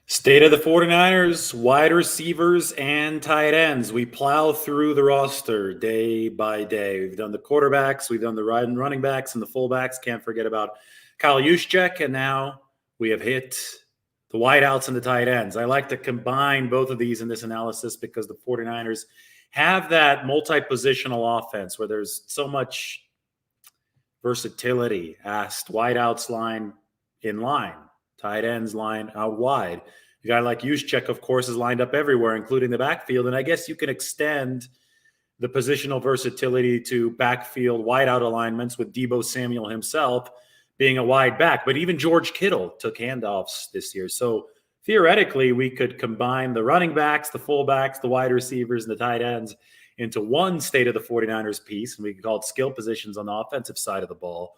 State of the 49ers, wide receivers and tight ends. We plow through the roster day by day. We've done the quarterbacks, we've done the running backs and the fullbacks. Can't forget about Kyle Juszczyk. And now we have hit the wideouts and the tight ends. I like to combine both of these in this analysis because the 49ers have that multi-positional offense where there's so much versatility. Asked wideouts line in line, tight ends line out wide. A guy like Juszczyk, of course, is lined up everywhere, including the backfield. And I guess you can extend the positional versatility to backfield wideout alignments with Deebo Samuel himself being a wide back. But even George Kittle took handoffs this year. So theoretically, we could combine the running backs, the fullbacks, the wide receivers, and the tight ends into one state of the 49ers piece, and we could call it skill positions on the offensive side of the ball.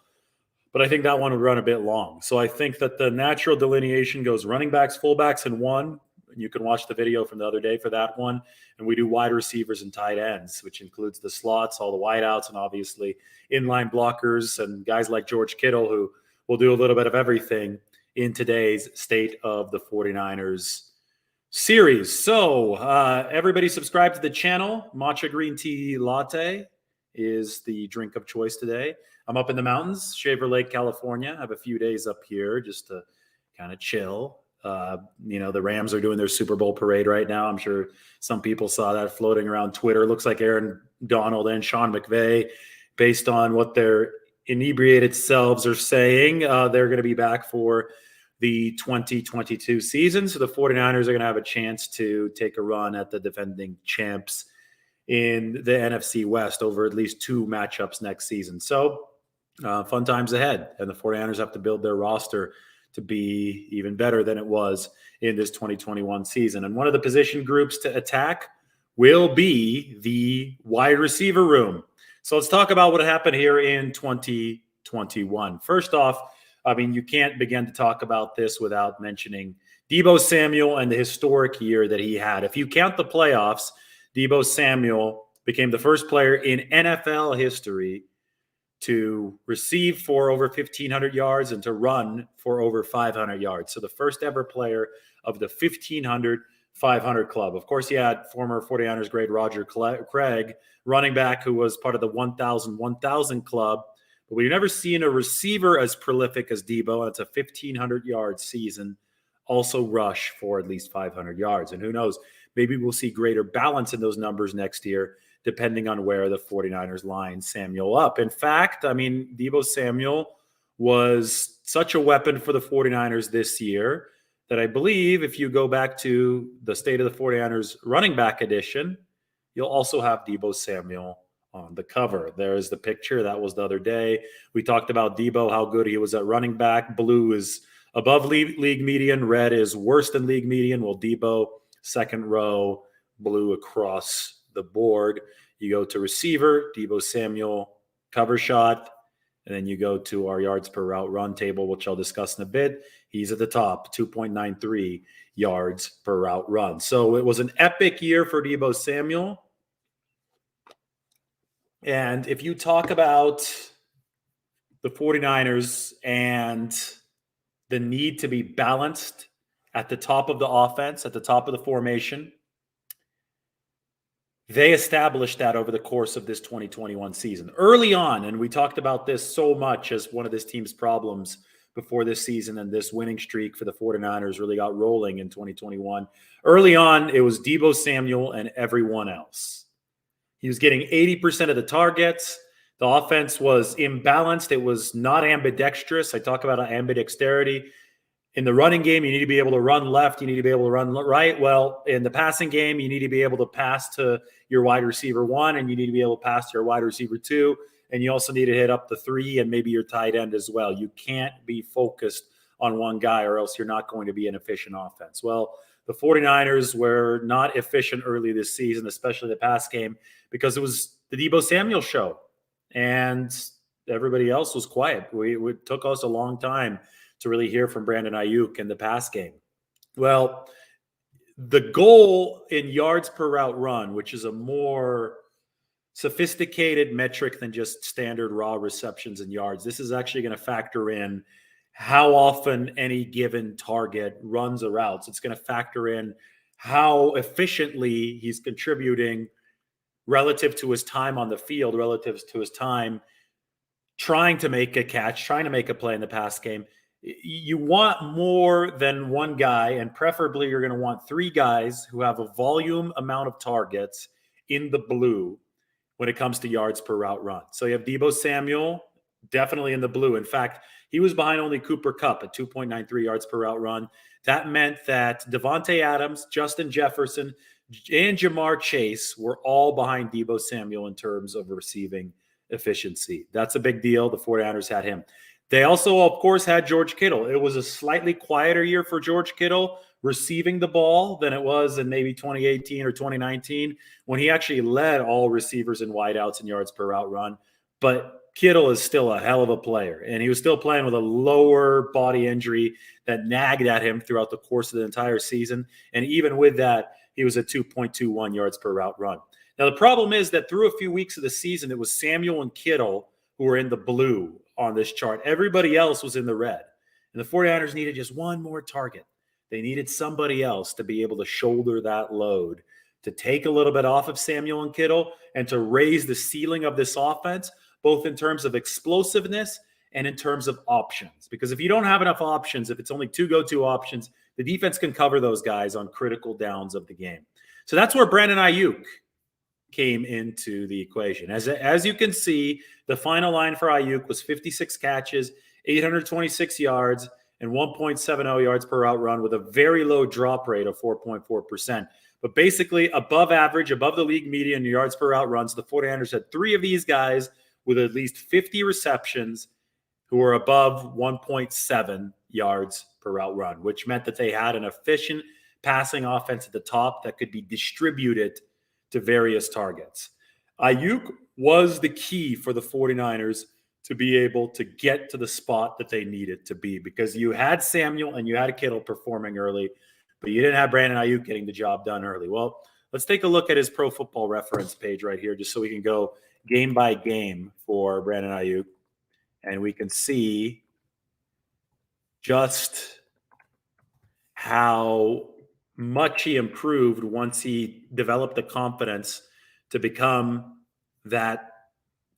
But I think that one would run a bit long. So I think that the natural delineation goes running backs, fullbacks in one. You can watch the video from the other day for that one. And we do wide receivers and tight ends, which includes the slots, all the wideouts, and obviously inline blockers and guys like George Kittle, who will do a little bit of everything in today's State of the 49ers series. So everybody subscribe to the channel. Matcha green tea latte is the drink of choice today. I'm up in the mountains, Shaver Lake, California. I have a few days up here just to kind of chill. The Rams are doing their Super Bowl parade right now. I'm sure some people saw that floating around Twitter. It looks like Aaron Donald and Sean McVay, based on what their inebriated selves are saying, they're going to be back for the 2022 season. So the 49ers are going to have a chance to take a run at the defending champs in the NFC West over at least two matchups next season. So fun times ahead. And the 49ers have to build their roster to be even better than it was in this 2021 season. And one of the position groups to attack will be the wide receiver room. So let's talk about what happened here in 2021. First off, I mean, you can't begin to talk about this without mentioning Deebo Samuel and the historic year that he had. If you count the playoffs, Deebo Samuel became the first player in NFL history to receive for over 1,500 yards and to run for over 500 yards. So the first ever player of the 1,500, 500 club. Of course, he had former 49ers great Roger Craig, running back, who was part of the 1,000 club. But we've never seen a receiver as prolific as Deebo, and it's a 1,500-yard season, also rush for at least 500 yards. And who knows, maybe we'll see greater balance in those numbers next year, depending on where the 49ers line Samuel up. In fact, I mean, Deebo Samuel was such a weapon for the 49ers this year that I believe if you go back to the State of the 49ers running back edition, you'll also have Deebo Samuel on the cover. There's the picture. That was the other day. We talked about Deebo, how good he was at running back. Blue is above league median. Red is worse than league median. Well, Deebo, second row, blue across the board. You go to receiver, Deebo Samuel, cover shot, and then you go to our yards per route run table, which I'll discuss in a bit. He's at the top, 2.93 yards per route run. So it was an epic year for Deebo Samuel. And if you talk about the 49ers and the need to be balanced at the top of the offense, at the top of the formation, they established that over the course of this 2021 season. Early on, and we talked about this so much as one of this team's problems before this season, and this winning streak for the 49ers really got rolling in 2021. Early on, it was Deebo Samuel and everyone else. He was getting 80% of the targets. The offense was imbalanced. It was not ambidextrous. I talk about ambidexterity. In the running game, you need to be able to run left. You need to be able to run right. Well, in the passing game, you need to be able to pass to your wide receiver 1, and you need to be able to pass to your wide receiver 2. And you also need to hit up the 3 and maybe your tight end as well. You can't be focused on one guy, or else you're not going to be an efficient offense. Well, the 49ers were not efficient early this season, especially the pass game, because it was the Deebo Samuel show. And everybody else was quiet. It took us a long time to really hear from Brandon Aiyuk in the pass game. Well, the goal in yards per route run, which is a more sophisticated metric than just standard raw receptions and yards, this is actually going to factor in how often any given target runs a route. So it's going to factor in how efficiently he's contributing relative to his time on the field, relative to his time trying to make a catch, trying to make a play in the pass game. You want more than one guy, and preferably you're going to want three guys who have a volume amount of targets in the blue when it comes to yards per route run. So you have Deebo Samuel, definitely in the blue. In fact, he was behind only Cooper Kupp at 2.93 yards per route run. That meant that Devontae Adams, Justin Jefferson, and Jamar Chase were all behind Deebo Samuel in terms of receiving efficiency. That's a big deal. The 49ers had him. They also, of course, had George Kittle. It was a slightly quieter year for George Kittle receiving the ball than it was in maybe 2018 or 2019 when he actually led all receivers and wideouts in yards per route run. But Kittle is still a hell of a player, and he was still playing with a lower body injury that nagged at him throughout the course of the entire season. And even with that, he was at 2.21 yards per route run. Now, the problem is that through a few weeks of the season, it was Samuel and Kittle who were in the blue on this chart. Everybody else was in the red. And the 49ers needed just one more target. They needed somebody else to be able to shoulder that load, to take a little bit off of Samuel and Kittle, and to raise the ceiling of this offense, both in terms of explosiveness and in terms of options. Because if you don't have enough options, if it's only two go-to options, the defense can cover those guys on critical downs of the game. So that's where Brandon Aiyuk came into the equation. As you can see, the final line for Aiyuk was 56 catches, 826 yards, and 1.70 yards per route run with a very low drop rate of 4.4%. But basically above average, above the league median yards per route runs. The 49ers had three of these guys with at least 50 receptions who were above 1.7 yards per route run, which meant that they had an efficient passing offense at the top that could be distributed to various targets. Aiyuk was the key for the 49ers to be able to get to the spot that they needed to be, because you had Samuel and you had Kittle performing early, but you didn't have Brandon Aiyuk getting the job done early. Well, let's take a look at his Pro Football Reference page right here, just so we can go game by game for Brandon Aiyuk, and we can see just how much he improved once he developed the confidence to become that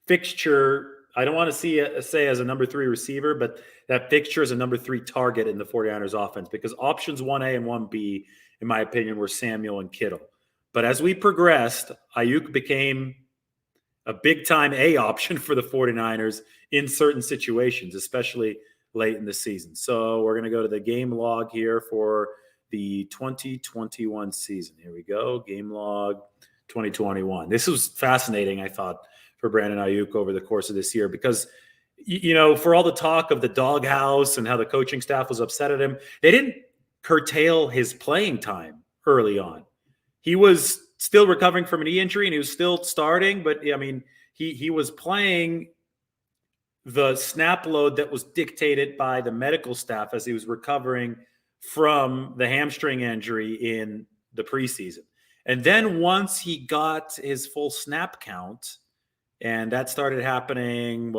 fixture. I don't want to say as a number 3 receiver, but that fixture as a number 3 target in the 49ers offense, because options 1A and 1B, in my opinion, were Samuel and Kittle. But as we progressed, Aiyuk became a big-time A option for the 49ers in certain situations, especially late in the season. So we're going to go to the game log here for the 2021 season. Here we go, game log 2021. This was fascinating, I thought, for Brandon Aiyuk over the course of this year, because, you know, for all the talk of the doghouse and how the coaching staff was upset at him, they didn't curtail his playing time early on. He was still recovering from an knee injury and he was still starting, but I mean, he was playing the snap load that was dictated by the medical staff as he was recovering from the hamstring injury in the preseason. And then once he got his full snap count, and that started happening,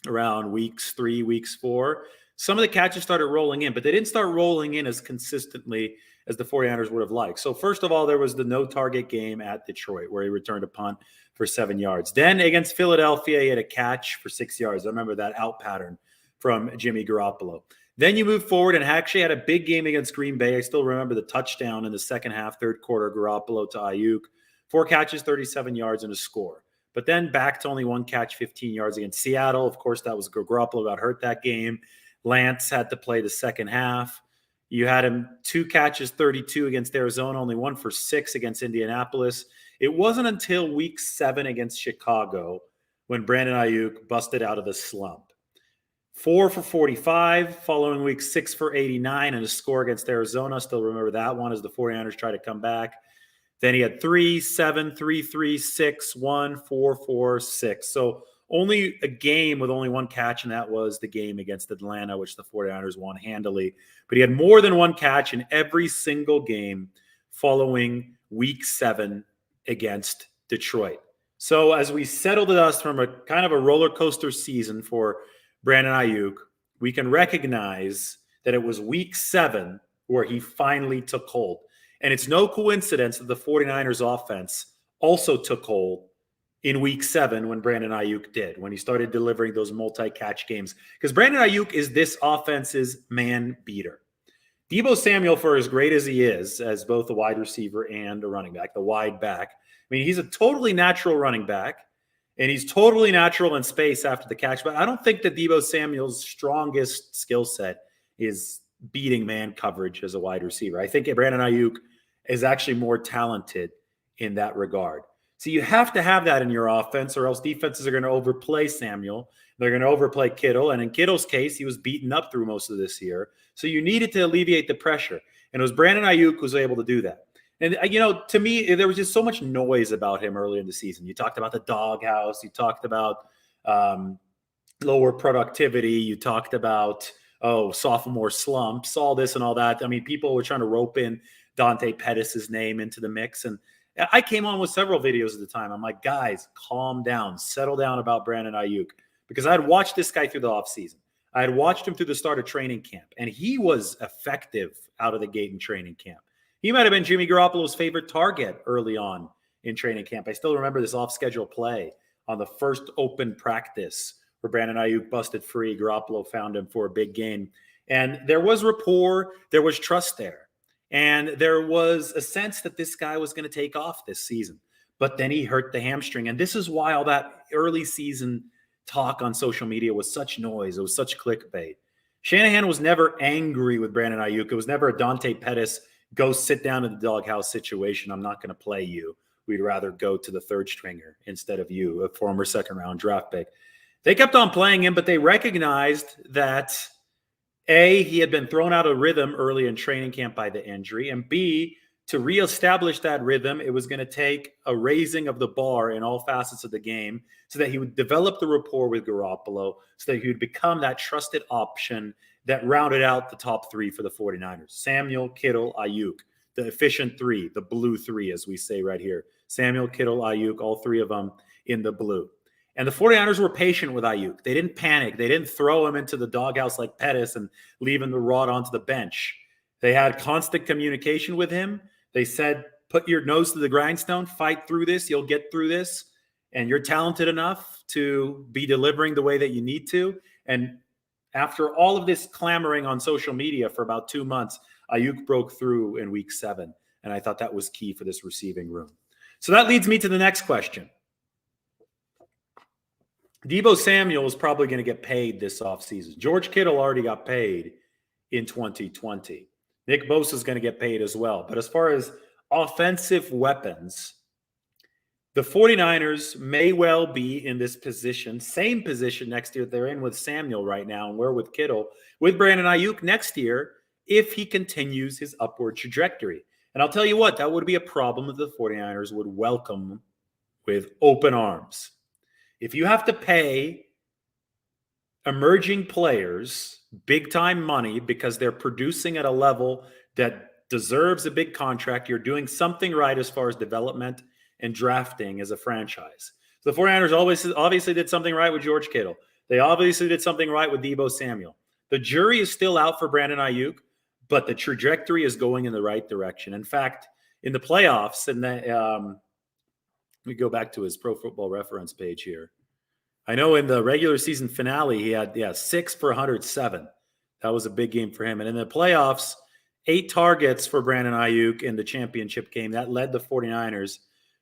around weeks 3, weeks 4, some of the catches started rolling in, but they didn't start rolling in as consistently as the 49ers would have liked. So first of all, there was the no target game at Detroit where he returned a punt for 7 yards. Then against Philadelphia, he had a catch for 6 yards. I remember that out pattern from Jimmy Garoppolo. Then you move forward and actually had a big game against Green Bay. I still remember the touchdown in the second half, third quarter, Garoppolo to Aiyuk. 4 catches, 37 yards, and a score. But then back to only 1 catch, 15 yards against Seattle. Of course, that was Garoppolo got hurt that game. Lance had to play the second half. You had him 2 catches, 32 against Arizona, only 1 for 6 against Indianapolis. It wasn't until week 7 against Chicago when Brandon Aiyuk busted out of the slump. 4 for 45, following week 6 for 89, and a score against Arizona. Still remember that one as the 49ers try to come back. Then he had 3, 7, 3, 3, 6, 1, 4, 4, 6. So only a game with only 1 catch, and that was the game against Atlanta, which the 49ers won handily. But he had more than 1 catch in every single game following week 7 against Detroit. So as we settled the dust from a kind of a roller coaster season for Brandon Aiyuk, we can recognize that it was week 7 where he finally took hold. And it's no coincidence that the 49ers offense also took hold in week 7 when Brandon Aiyuk did, when he started delivering those multi-catch games. Because Brandon Aiyuk is this offense's man beater. Deebo Samuel, for as great as he is, as both a wide receiver and a running back, the wide back, I mean, he's a totally natural running back, and he's totally natural in space after the catch. But I don't think that Deebo Samuel's strongest skill set is beating man coverage as a wide receiver. I think Brandon Aiyuk is actually more talented in that regard. So you have to have that in your offense, or else defenses are going to overplay Samuel. They're going to overplay Kittle. And in Kittle's case, he was beaten up through most of this year. So you needed to alleviate the pressure. And it was Brandon Aiyuk who was able to do that. And, to me, there was just so much noise about him early in the season. You talked about the doghouse. You talked about lower productivity. You talked about, sophomore slumps, all this and all that. I mean, people were trying to rope in Dante Pettis' name into the mix. And I came on with several videos at the time. I'm like, guys, calm down, settle down about Brandon Aiyuk, because I had watched this guy through the offseason. I had watched him through the start of training camp, and he was effective out of the gate in training camp. He might have been Jimmy Garoppolo's favorite target early on in training camp. I still remember this off-schedule play on the first open practice where Brandon Aiyuk busted free. Garoppolo found him for a big gain. And there was rapport. There was trust there. And there was a sense that this guy was going to take off this season. But then he hurt the hamstring. And this is why all that early season talk on social media was such noise. It was such clickbait. Shanahan was never angry with Brandon Aiyuk. It was never a Dante Pettis, go sit down in the doghouse situation. I'm not going to play you. We'd rather go to the third stringer instead of you, a former second-round draft pick. They kept on playing him, but they recognized that, A, he had been thrown out of rhythm early in training camp by the injury, and B, to reestablish that rhythm, it was going to take a raising of the bar in all facets of the game so that he would develop the rapport with Garoppolo, so that he would become that trusted option that rounded out the top 3 for the 49ers. Samuel, Kittle, Aiyuk, the efficient 3, the blue 3, as we say right here. Samuel, Kittle, Aiyuk, all 3 of them in the blue. And the 49ers were patient with Aiyuk. They didn't panic. They didn't throw him into the doghouse like Pettis and leave him to rot onto the bench. They had constant communication with him. They said, put your nose to the grindstone, fight through this, you'll get through this, and you're talented enough to be delivering the way that you need to. And after all of this clamoring on social media for about 2 months, Aiyuk broke through in week 7, and I thought that was key for this receiving room. So that leads me to the next question. Deebo Samuel is probably going to get paid this offseason. George Kittle already got paid in 2020. Nick Bosa is going to get paid as well. But as far as offensive weapons, the 49ers may well be in this position, same position next year they're in with Samuel right now, and we're with Kittle, with Brandon Aiyuk next year if he continues his upward trajectory. And I'll tell you what, that would be a problem that the 49ers would welcome with open arms. If you have to pay emerging players big-time money because they're producing at a level that deserves a big contract, you're doing something right as far as development and drafting as a franchise. So the 49ers obviously did something right with George Kittle. They obviously did something right with Deebo Samuel. The jury is still out for Brandon Aiyuk, but the trajectory is going in the right direction. In fact, in the playoffs, and we go back to his Pro Football Reference page here. I know in the regular season finale, he had 6 for 107. That was a big game for him. And in the playoffs, 8 targets for Brandon Aiyuk in the championship game. That led the 49ers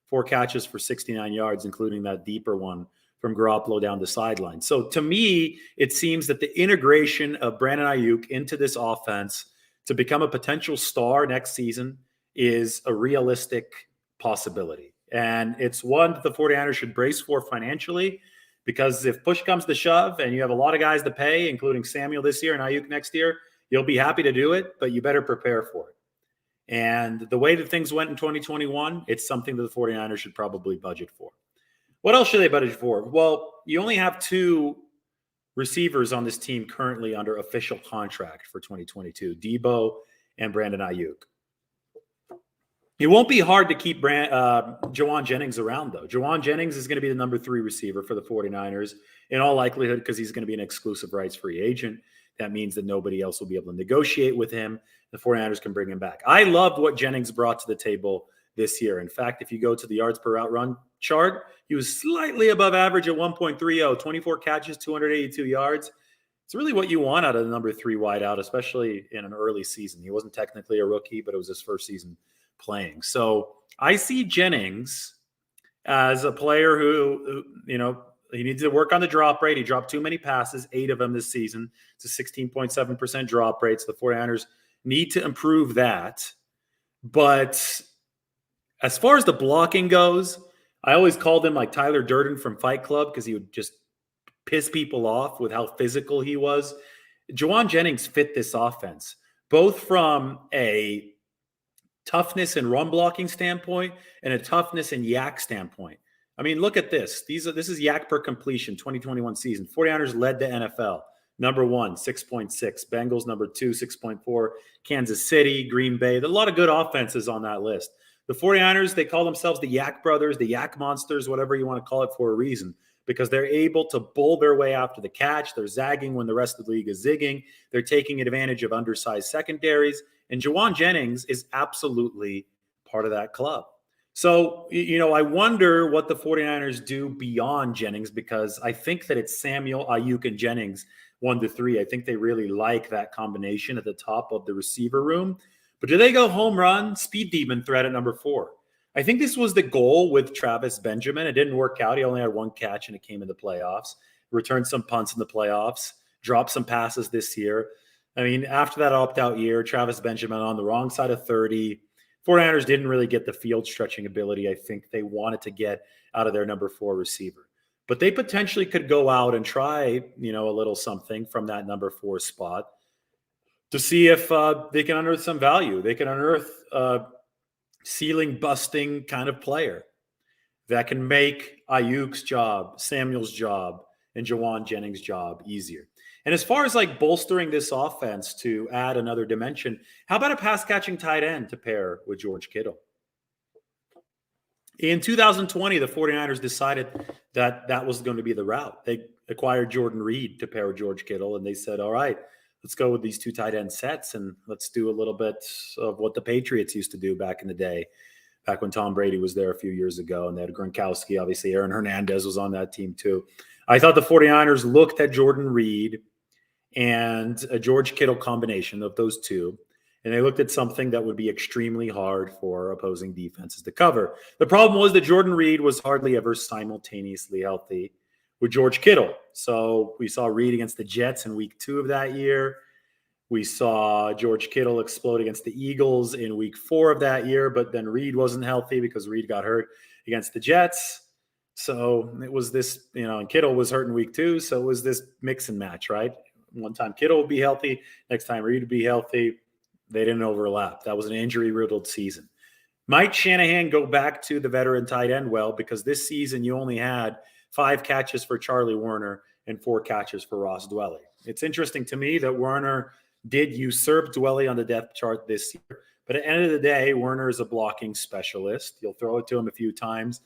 4 catches for 69 yards, including that deeper one from Garoppolo down the sideline. So to me, it seems that the integration of Brandon Aiyuk into this offense to become a potential star next season is a realistic possibility. And it's one that the 49ers should brace for financially, because if push comes to shove and you have a lot of guys to pay, including Samuel this year and Aiyuk next year, you'll be happy to do it, but you better prepare for it. And the way that things went in 2021, it's something that the 49ers should probably budget for. What else should they budget for? Well, you only have 2 receivers on this team currently under official contract for 2022, Deebo and Brandon Aiyuk. It won't be hard to keep Jawan Jennings around, though. Jawan Jennings is going to be the number 3 receiver for the 49ers in all likelihood because he's going to be an exclusive rights free agent. That means that nobody else will be able to negotiate with him. The 49ers can bring him back. I loved what Jennings brought to the table this year. In fact, if you go to the yards per route run chart, he was slightly above average at 1.30, 24 catches, 282 yards. It's really what you want out of the number 3 wideout, especially in an early season. He wasn't technically a rookie, but it was his first season playing. So I see Jennings as a player who he needs to work on the drop rate. He dropped too many passes, 8 of them this season. It's a 16.7% drop rate. So the 49ers need to improve that. But as far as the blocking goes, I always called him like Tyler Durden from Fight Club because he would just piss people off with how physical he was. Jauan Jennings fit this offense, both from a toughness and run blocking standpoint and a toughness and yak standpoint. I mean, look at this. This is yak per completion, 2021 season. 49ers led the NFL. Number 1, 6.6. Bengals, number 2, 6.4. Kansas City, Green Bay. There's a lot of good offenses on that list. The 49ers, they call themselves the Yak Brothers, the Yak Monsters, whatever you want to call it, for a reason, because they're able to bull their way after the catch. They're zagging when the rest of the league is zigging. They're taking advantage of undersized secondaries. And Jauan Jennings is absolutely part of that club. So, I wonder what the 49ers do beyond Jennings, because I think that it's Samuel, Aiyuk, and Jennings 1 to 3. I think they really like that combination at the top of the receiver room. But do they go home run, speed demon threat at number 4? I think this was the goal with Travis Benjamin. It didn't work out. He only had 1 catch, and it came in the playoffs. Returned some punts in the playoffs. Dropped some passes this year. I mean, after that opt-out year, Travis Benjamin on the wrong side of 30. 49ers didn't really get the field stretching ability I think they wanted to get out of their number 4 receiver. But they potentially could go out and try, a little something from that number 4 spot to see if they can unearth some value. They can unearth ceiling busting kind of player that can make Aiyuk's job, Samuel's job, and Jauan Jennings' job easier. And as far as like bolstering this offense to add another dimension, how about a pass catching tight end to pair with George Kittle? In 2020, the 49ers decided that that was going to be the route. They acquired Jordan Reed to pair with George Kittle, and they said, all right, let's go with these 2 tight end sets, and let's do a little bit of what the Patriots used to do back in the day, back when Tom Brady was there a few years ago, and they had Gronkowski. Obviously, Aaron Hernandez was on that team too. I thought the 49ers looked at Jordan Reed and a George Kittle combination of those 2, and they looked at something that would be extremely hard for opposing defenses to cover. The problem was that Jordan Reed was hardly ever simultaneously healthy with George Kittle. So we saw Reed against the Jets in week 2 of that year. We saw George Kittle explode against the Eagles in week 4 of that year, but then Reed wasn't healthy because Reed got hurt against the Jets. So it was this, and Kittle was hurt in week 2. So it was this mix and match, right? One time Kittle would be healthy. Next time Reed would be healthy. They didn't overlap. That was an injury-riddled season. Might Shanahan go back to the veteran tight end? Well, because this season you only had 5 catches for Charlie Werner and 4 catches for Ross Dwelly. It's interesting to me that Werner did usurp Dwelly on the depth chart this year. But at the end of the day, Werner is a blocking specialist. You'll throw it to him a few times.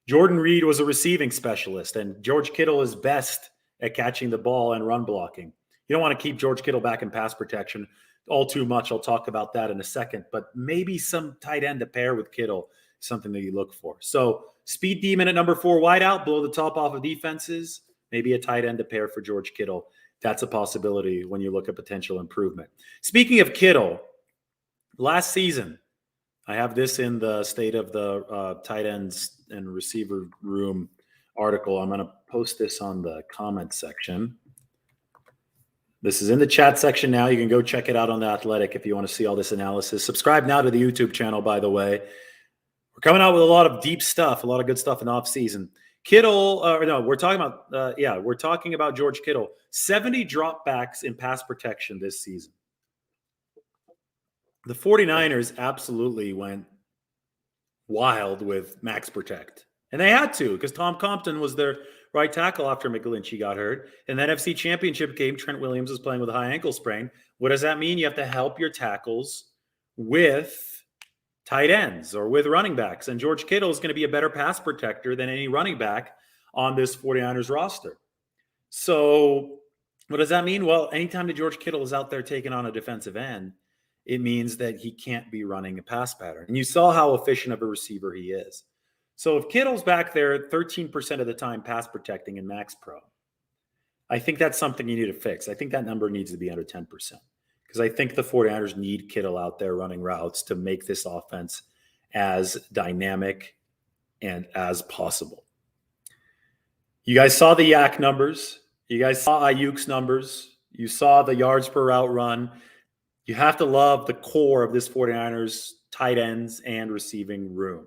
Jordan Reed was a receiving specialist, and George Kittle is best at catching the ball and run blocking. You don't want to keep George Kittle back in pass protection all too much. I'll talk about that in a second. But maybe some tight end to pair with Kittle is something that you look for. So speed demon at number 4 wideout, blow the top off of defenses, maybe a tight end to pair for George Kittle. That's a possibility when you look at potential improvement. Speaking of Kittle, last season, I have this in the State of the Tight Ends and Receiver Room article. I'm going to post this on the comment section. This is in the chat section now. You can go check it out on The Athletic if you want to see all this analysis. Subscribe now to the YouTube channel, by the way. We're coming out with a lot of deep stuff, a lot of good stuff in off-season. We're talking about George Kittle. 70 dropbacks in pass protection this season. The 49ers absolutely went wild with max protect. And they had to, because Tom Compton was their right tackle after McGlinchey got hurt. In the NFC Championship game, Trent Williams was playing with a high ankle sprain. What does that mean? You have to help your tackles with tight ends or with running backs. And George Kittle is going to be a better pass protector than any running back on this 49ers roster. So What does that mean? Well, anytime that George Kittle is out there taking on a defensive end, it means that he can't be running a pass pattern. And you saw how efficient of a receiver he is. So if Kittle's back there 13% of the time pass protecting in Max Pro, I think that's something you need to fix. I think that number needs to be under 10% because I think the 49ers need Kittle out there running routes to make this offense as dynamic and as possible. You guys saw the Yak numbers. You guys saw Aiyuk's numbers. You saw the yards per route run. You have to love the core of this 49ers tight ends and receiving room.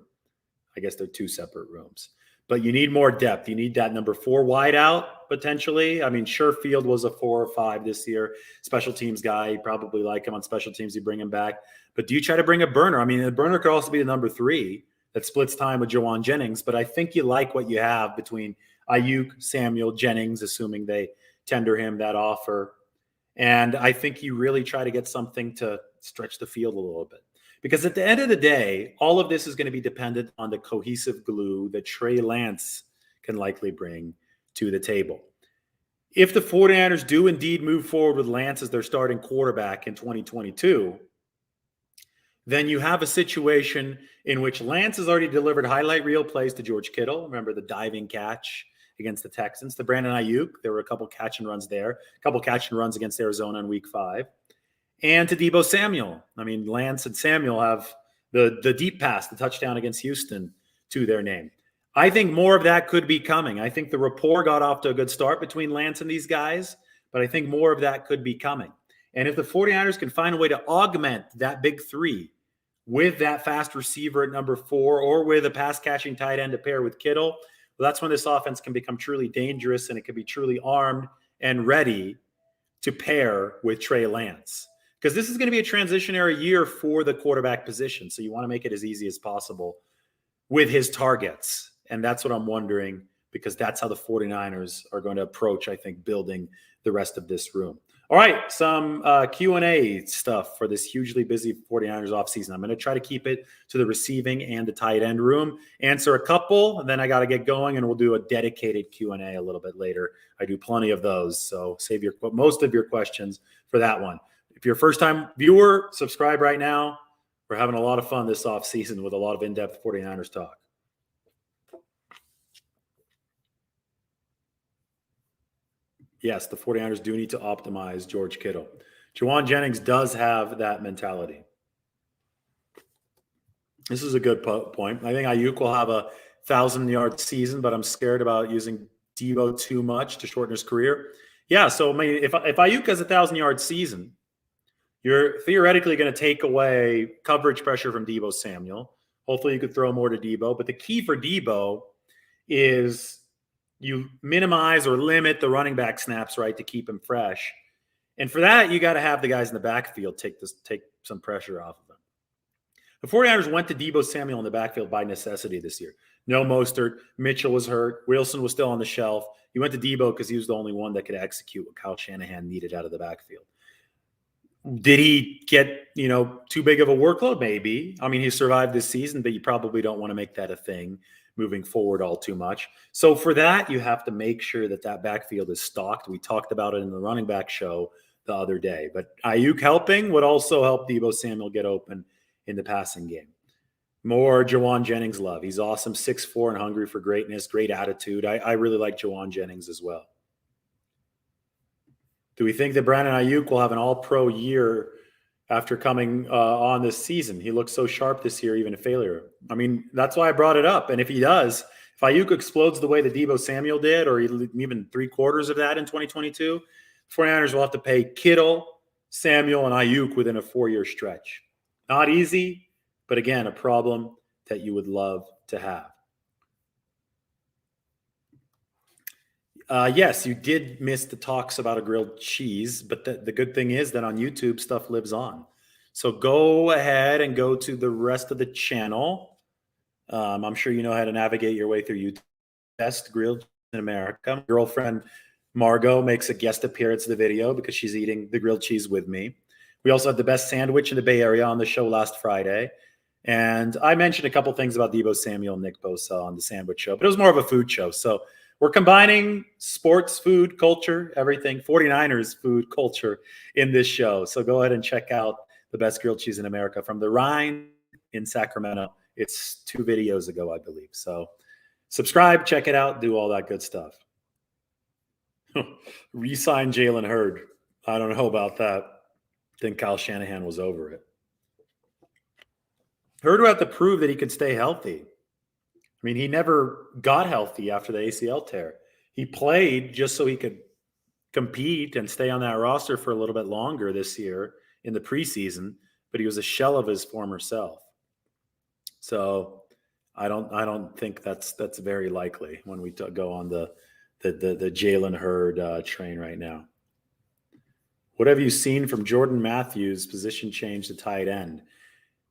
I guess they're two separate rooms. But you need more depth. You need that number 4 wide out potentially. I mean, Sherfield was a 4 or 5 this year. Special teams guy. You probably like him on special teams. You bring him back. But do you try to bring a burner? I mean, a burner could also be the number 3 that splits time with Juwan Jennings. But I think you like what you have between Aiyuk, Samuel, Jennings, assuming they tender him that offer. And I think you really try to get something to stretch the field a little bit. Because at the end of the day, all of this is going to be dependent on the cohesive glue that Trey Lance can likely bring to the table. If the 49ers do indeed move forward with Lance as their starting quarterback in 2022, then you have a situation in which Lance has already delivered highlight reel plays to George Kittle. Remember the diving catch against the Texans, to Brandon Aiyuk. There were a couple catch and runs there, a couple catch and runs against Arizona in week 5. And to Deebo Samuel. I mean, Lance and Samuel have the deep pass, the touchdown against Houston to their name. I think more of that could be coming. I think the rapport got off to a good start between Lance and these guys, but I think more of that could be coming. And if the 49ers can find a way to augment that big 3 with that fast receiver at number 4 or with a pass-catching tight end to pair with Kittle, well, that's when this offense can become truly dangerous and it can be truly armed and ready to pair with Trey Lance. Because this is going to be a transitionary year for the quarterback position. So you want to make it as easy as possible with his targets. And that's what I'm wondering, because that's how the 49ers are going to approach, I think, building the rest of this room. All right, some Q&A stuff for this hugely busy 49ers offseason. I'm going to try to keep it to the receiving and the tight end room. Answer a couple, and then I got to get going, and we'll do a dedicated Q&A a little bit later. I do plenty of those, so save most of your questions for that one. If you're a first-time viewer, subscribe right now. We're having a lot of fun this offseason with a lot of in-depth 49ers talk. Yes, the 49ers do need to optimize George Kittle. Juwan Jennings does have that mentality. This is a good point. I think Aiyuk will have a 1,000-yard season, but I'm scared about using Deebo too much to shorten his career. Yeah, so I mean, if Aiyuk has a 1,000-yard season, you're theoretically going to take away coverage pressure from Deebo Samuel. Hopefully you could throw more to Deebo. But the key for Deebo is you minimize or limit the running back snaps, right, to keep him fresh. And for that, you got to have the guys in the backfield take some pressure off of them. The 49ers went to Deebo Samuel in the backfield by necessity this year. No Mostert. Mitchell was hurt. Wilson was still on the shelf. He went to Deebo because he was the only one that could execute what Kyle Shanahan needed out of the backfield. Did he get, too big of a workload? Maybe. I mean, he survived this season, but you probably don't want to make that a thing moving forward all too much. So for that, you have to make sure that backfield is stocked. We talked about it in the running back show the other day. But Aiyuk helping would also help Deebo Samuel get open in the passing game. More Juwan Jennings love. He's awesome, 6'4" and hungry for greatness, great attitude. I really like Juwan Jennings as well. Do we think that Brandon Aiyuk will have an all-pro year after coming on this season? He looks so sharp this year, even a failure. I mean, that's why I brought it up. And if he does, if Aiyuk explodes the way that Deebo Samuel did, or even 3/4 of that in 2022, 49ers will have to pay Kittle, Samuel, and Aiyuk within a 4-year stretch. Not easy, but again, a problem that you would love to have. Yes, you did miss the talks about a grilled cheese, but the good thing is that on YouTube, stuff lives on. So go ahead and go to the rest of the channel. I'm sure you know how to navigate your way through YouTube. Best grilled in America. My girlfriend Margot makes a guest appearance in the video because she's eating the grilled cheese with me. We also had the best sandwich in the Bay Area on the show last Friday. And I mentioned a couple things about Deebo Samuel and Nick Bosa on the sandwich show, but it was more of a food show. So we're combining sports, food, culture, everything, 49ers food culture in this show. So go ahead and check out the best grilled cheese in America from the Rhine in Sacramento. It's 2 videos ago, I believe. So subscribe, check it out, do all that good stuff. Resign Jalen Hurd. I don't know about that. I think Kyle Shanahan was over it. Hurd would have to prove that he could stay healthy. I mean, he never got healthy after the ACL tear. He played just so he could compete and stay on that roster for a little bit longer this year in the preseason, but he was a shell of his former self. So I don't think that's very likely when we go on the Jalen Hurd train right now. What have you seen from Jordan Matthews' position change to tight end?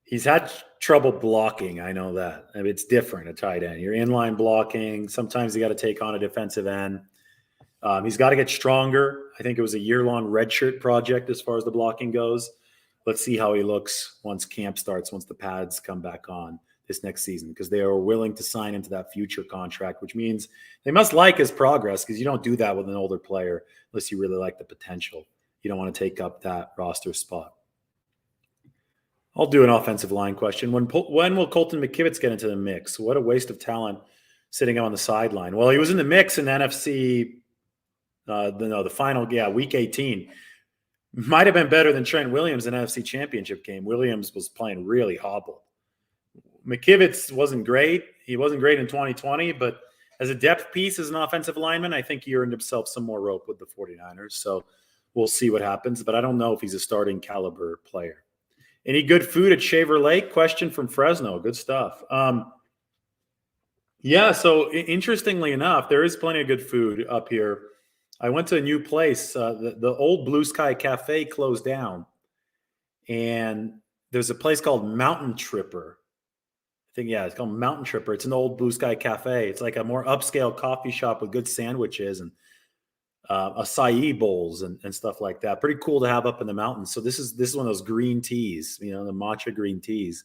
He's had trouble blocking. I know that. I mean, it's different, a tight end. You're inline blocking. Sometimes you got to take on a defensive end. He's got to get stronger. I think it was a year-long redshirt project as far as the blocking goes. Let's see how he looks once camp starts, once the pads come back on this next season, because they are willing to sign him to that future contract, which means they must like his progress, because you don't do that with an older player unless you really like the potential. You don't want to take up that roster spot. I'll do an offensive line question. When will Colton McKivitz get into the mix? What a waste of talent sitting on the sideline. Well, he was in the mix in NFC, the final, week 18. Might have been better than Trent Williams in the NFC Championship game. Williams was playing really hobbled. McKivitz wasn't great. He wasn't great in 2020, but as a depth piece, as an offensive lineman, I think he earned himself some more rope with the 49ers. So we'll see what happens, but I don't know if he's a starting caliber player. Any good food at Shaver Lake? Question from Fresno. Good stuff. So interestingly enough, there is plenty of good food up here. I went to a new place. The old Blue Sky Cafe closed down, and there's a place called Mountain Tripper. I think, it's called Mountain Tripper. It's an old Blue Sky Cafe. It's like a more upscale coffee shop with good sandwiches and acai bowls and stuff like that. Pretty cool to have up in the mountains. So this is one of those green teas, the matcha green teas.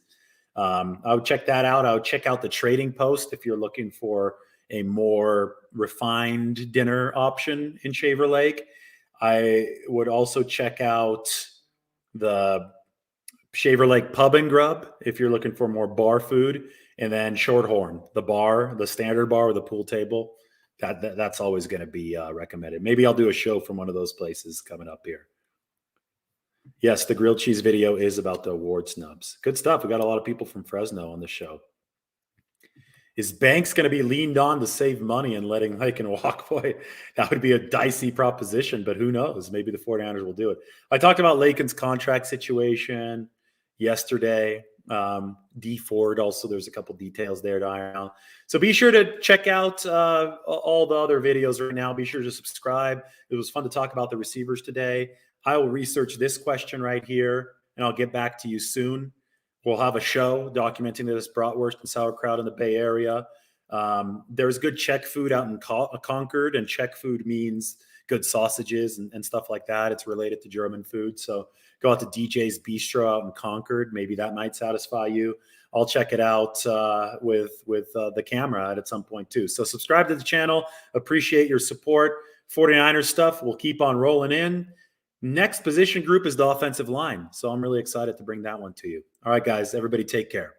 I would check that out. I would check out the Trading Post if you're looking for a more refined dinner option in Shaver Lake. I would also check out the Shaver Lake Pub and Grub if you're looking for more bar food, and then Shorthorn, the standard bar with a pool table. That's always going to be recommended. Maybe I'll do a show from one of those places coming up here. Yes, the grilled cheese video is about the award snubs. Good stuff. We got a lot of people from Fresno on the show. Is Banks going to be leaned on to save money and letting Lakin walk? Boy, that would be a dicey proposition, but who knows? Maybe the 49ers will do it. I talked about Lakin's contract situation yesterday. D Ford also, there's a couple details there to iron out. So be sure to check out all the other videos right now. Be sure to subscribe. It was fun to talk about the receivers today. I will research this question right here, and I'll get back to you soon. We'll have a show documenting this bratwurst and sauerkraut in the Bay Area. There's good Czech food out in Concord, and Czech food means good sausages and stuff like that. It's related to German food. So go out to DJ's Bistro out in Concord. Maybe that might satisfy you. I'll check it out with the camera at some point too. So subscribe to the channel. Appreciate your support. 49ers stuff will keep on rolling in. Next position group is the offensive line. So I'm really excited to bring that one to you. All right, guys, everybody take care.